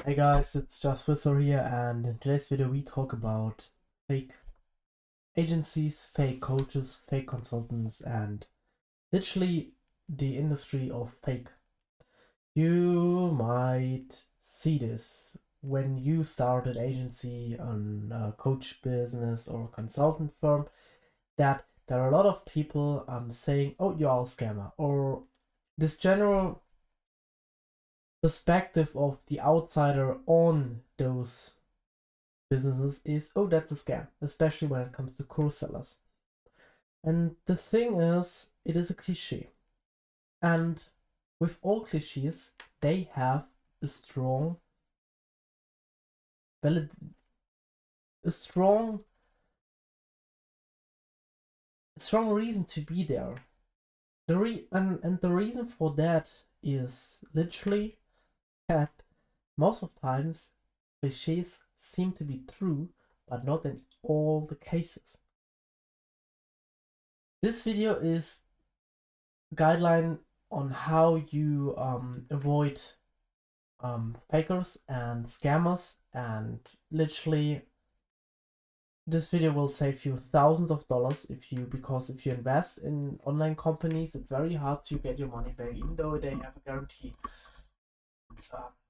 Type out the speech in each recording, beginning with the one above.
Hey guys, it's Just Whistle here, and in today's video we talk about fake agencies, fake coaches, fake consultants, and literally the industry of fake. You might see this when you start an agency, a coach business, or a consultant firm, that there are a lot of people saying, "Oh, you're a scammer," or this general perspective of the outsider on those businesses is, oh, that's a scam, especially when it comes to course sellers. And the thing is, it is a cliche. And with all cliches, they have a strong, valid, a strong reason to be there. And the reason for that is literally that most of times cliches seem to be true, but not in all the cases. This video is guideline on how you avoid fakers and scammers, and literally this video will save you thousands of dollars because if you invest in online companies, it's very hard to get your money back even though they have a guarantee.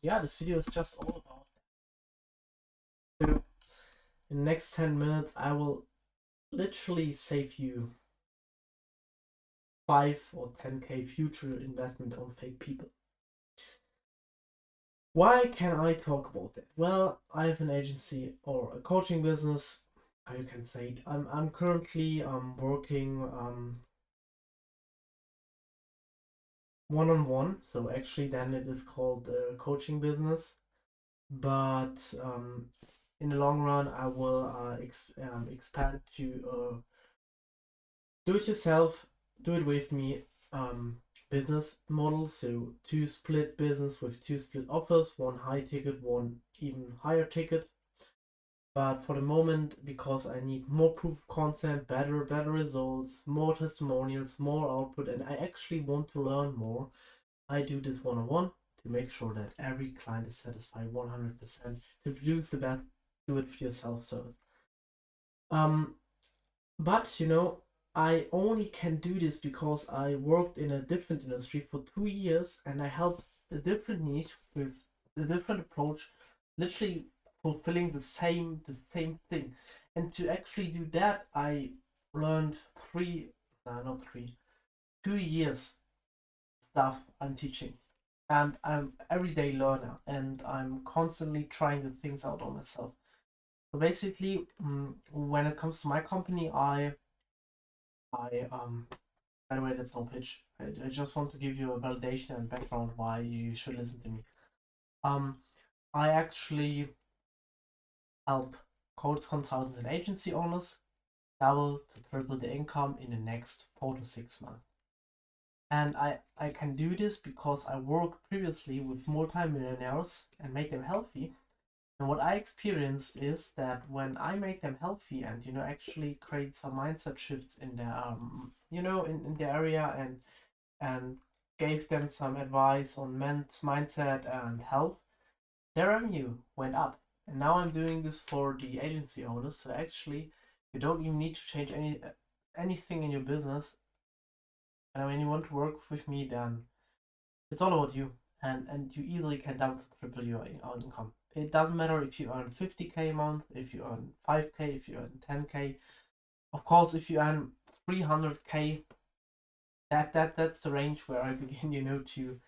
Yeah, this video is just all about that. So in the next 10 minutes I will literally save you 5 or 10k future investment on fake people. Why can I talk about that? Well, I have an agency or a coaching business, how you can say it. I'm currently working one-on-one, so actually then it is called a coaching business. But in the long run, I will expand to do it yourself, do it with me business model. So two split business with two split offers, one high ticket, one even higher ticket. But for the moment, because I need more proof of concept, better results, more testimonials, more output, and I actually want to learn more, I do this one-on-one to make sure that every client is satisfied 100%, to produce the best do it for yourself service. But I only can do this because I worked in a different industry for 2 years, and I helped a different niche with a different approach, literally fulfilling the same thing. And to actually do that, I learned not three, 2 years stuff I'm teaching. And I'm everyday learner, and I'm constantly trying the things out on myself. So basically, when it comes to my company, I by the way, that's no pitch. I just want to give you a validation and background why you should listen to me. Um, I actually help coach consultants and agency owners double to triple the income in the next 4 to 6 months. And I can do this because I worked previously with multi-millionaires and made them healthy. And what I experienced is that when I make them healthy and actually create some mindset shifts in their in the area, and gave them some advice on mindset and health, their revenue went up. And now I'm doing this for the agency owners. So actually, you don't even need to change anything in your business. And when you want to work with me, then it's all about you. And you easily can double triple your income. It doesn't matter if you earn 50k a month, if you earn 5k, if you earn 10k. Of course, if you earn 300k, that's the range where I begin, to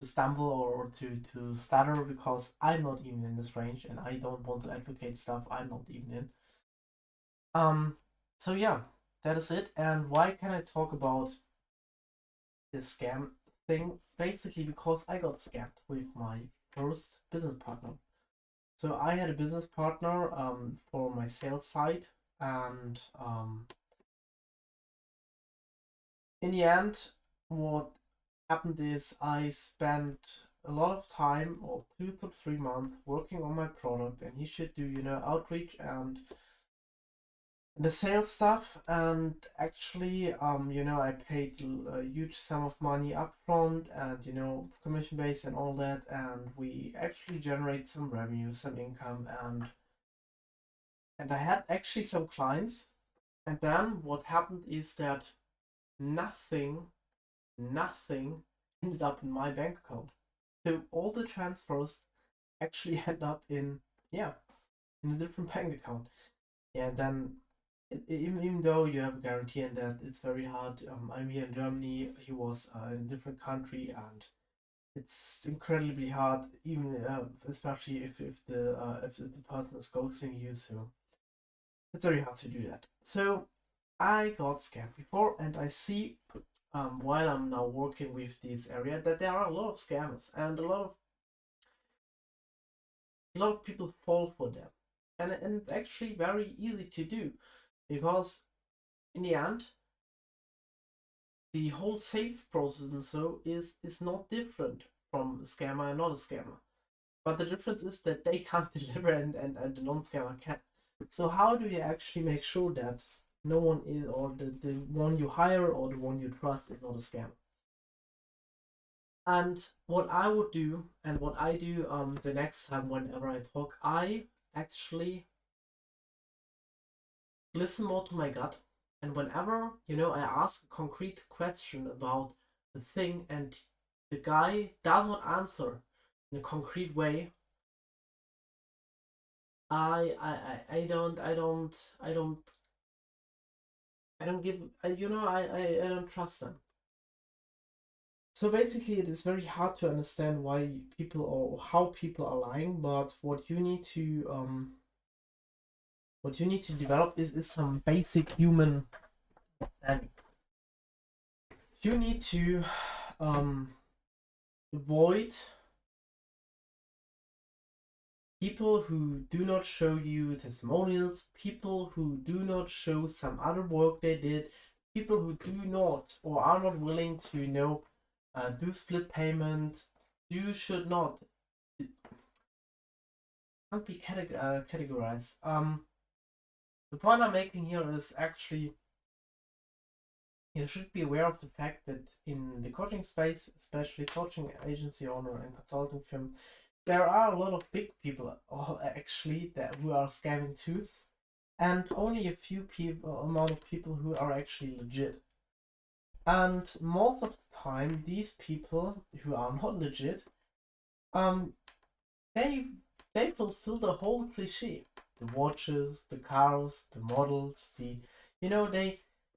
stumble or to stutter, because I'm not even in this range and I don't want to advocate stuff I'm not even in. So yeah, that is it. And why can I talk about this scam thing? Basically because I got scammed with my first business partner. So I had a business partner for my sales side, and in the end, what happened is I spent a lot of time, or 2 to 3 months, working on my product, and he should do outreach and the sales stuff. And actually, I paid a huge sum of money upfront, and commission based and all that, and we actually generate some revenue, some income, and I had actually some clients. And then what happened is that nothing, nothing ended up in my bank account. So all the transfers actually end up in, yeah, in a different bank account. Yeah, and then even though you have a guarantee and that it's very hard. I'm here in Germany. He was in a different country, and it's incredibly hard, even especially if the person is ghosting you. So it's very hard to do that. So I got scammed before, and I see while I'm now working with this area that there are a lot of scammers, and a lot of people fall for them, and it's actually very easy to do, because in the end the whole sales process and so is not different from a scammer and not a scammer. But the difference is that they can't deliver, and the non-scammer can. So how do you actually make sure that no one is, or the one you hire or the one you trust is not a scam? And what I would do, and what I do the next time whenever I talk, I actually listen more to my gut. And whenever, I ask a concrete question about the thing and the guy does not answer in a concrete way, I don't give, I don't trust them. So basically, it is very hard to understand why people, or how people are lying. But what you need to develop is some basic human understanding. You need to avoid people who do not show you testimonials, people who do not show some other work they did, people who do not or are not willing to, do split payment. You should not can't be categorized. The point I'm making here is actually you should be aware of the fact that in the coaching space, especially coaching agency owner and consulting firm, there are a lot of big people actually that who are scamming too, and only a few people amount of people who are actually legit. And most of the time, these people who are not legit, um, they they fulfill the whole cliche: the watches, the cars, the models, they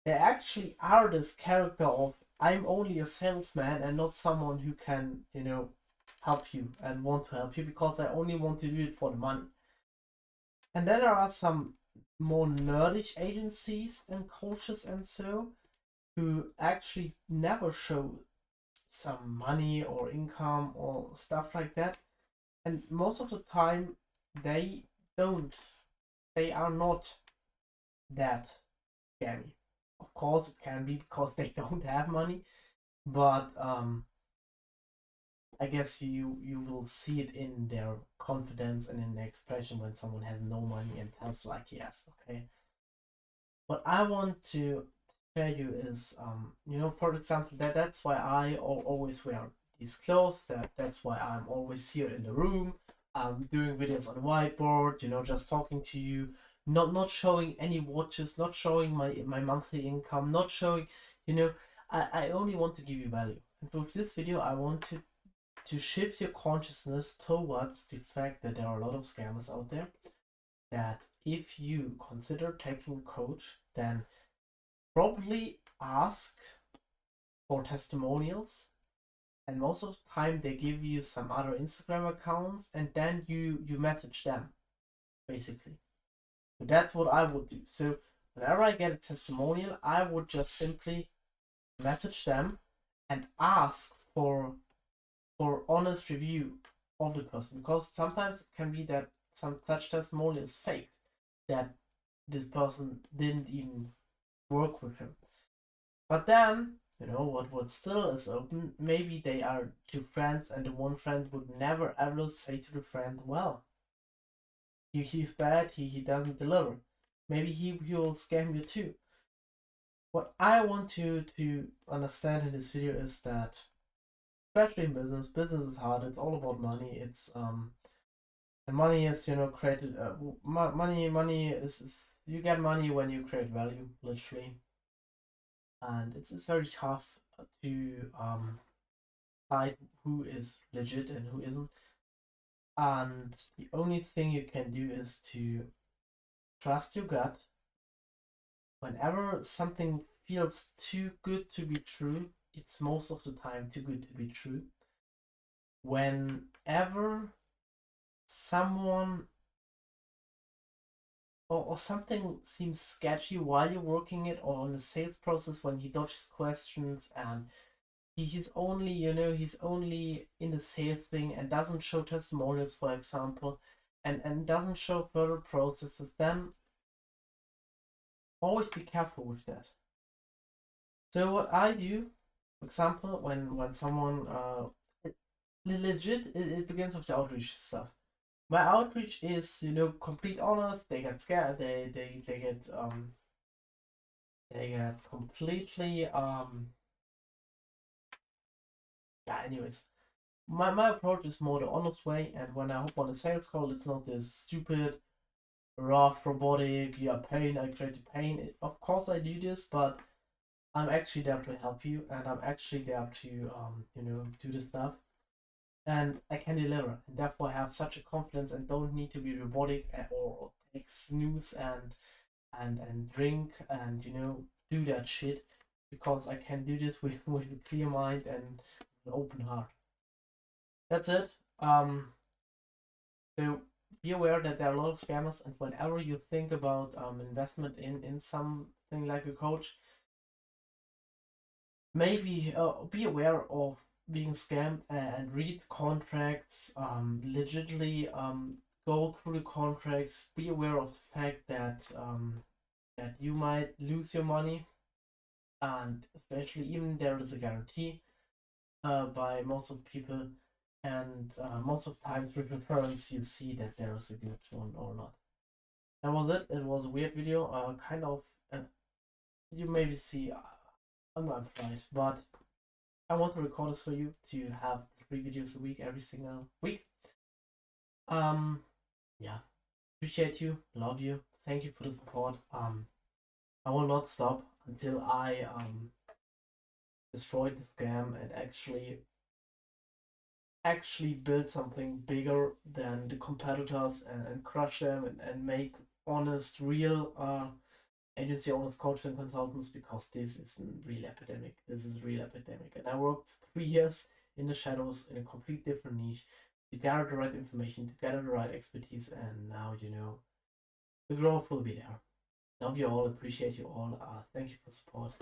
actually are this character of I'm only a salesman and not someone who can help you and want to help you because I only want to do it for the money. And then there are some more nerdish agencies and coaches and so who actually never show some money or income or stuff like that. And most of the time they don't they are not that scammy. Of course it can be because they don't have money, but I guess you will see it in their confidence and in their expression when someone has no money and tells like yes, okay. What I want to tell you is, for example, that's why I always wear these clothes. That's why I'm always here in the room, doing videos on the whiteboard. Just talking to you, not showing any watches, not showing my monthly income, not showing. I only want to give you value. And with this video, I want to shift your consciousness towards the fact that there are a lot of scammers out there. That if you consider taking a coach, then probably ask for testimonials, and most of the time they give you some other Instagram accounts, and then you message them basically. So that's what I would do. So whenever I get a testimonial, I would just simply message them and ask for honest review of the person, because sometimes it can be that some such testimonial is fake, that this person didn't even work with him. But then, what still is open, maybe they are two friends, and the one friend would never ever say to the friend, well, he's bad, he doesn't deliver. maybe he will scam you too. What I want you to understand in this video is that, especially in business, business is hard. It's all about money. It's and money is, you know, created. Money is you get money when you create value, literally, and it's very tough to hide who is legit and who isn't. And the only thing you can do is to trust your gut. Whenever something feels too good to be true, it's most of the time too good to be true. Whenever someone or something seems sketchy while you're working it or on the sales process, when he dodges questions and he's only, you know, he's only in the sales thing and doesn't show testimonials, for example, and doesn't show further processes, then always be careful with that. So what I do, for example, when someone legit, it begins with the outreach stuff. My outreach is, you know, complete honest. They get scared. They get completely yeah. Anyways, my approach is more the honest way. And when I hop on a sales call, it's not this stupid, rough, robotic. Yeah, pain. I create pain. Of course I do this, but I'm actually there to help you, and I'm actually there to you know, do the stuff, and I can deliver, and therefore I have such a confidence and don't need to be robotic or take snooze and drink and, you know, do that shit, because I can do this with a clear mind and an open heart. That's it. So be aware that there are a lot of scammers, and whenever you think about investment in something like a coach, maybe be aware of being scammed and read contracts, legitimately go through the contracts, be aware of the fact that that you might lose your money, and especially even there is a guarantee by most of people, and most of times with reference you see that there is a good one or not. That was it. It was a weird video, kind of. You maybe see I'm not right, but I want to record this for you to have 3 videos a week every single week. Yeah, appreciate you, love you, thank you for the support. I will not stop until I destroy the scam and actually build something bigger than the competitors, and crush them, and make honest, real agency owners, coaches, and consultants, because this is a real epidemic. This is a real epidemic. And I worked 3 years in the shadows in a complete different niche to gather the right information, to gather the right expertise, and now, you know, the growth will be there. Love you all, appreciate you all. Thank you for support.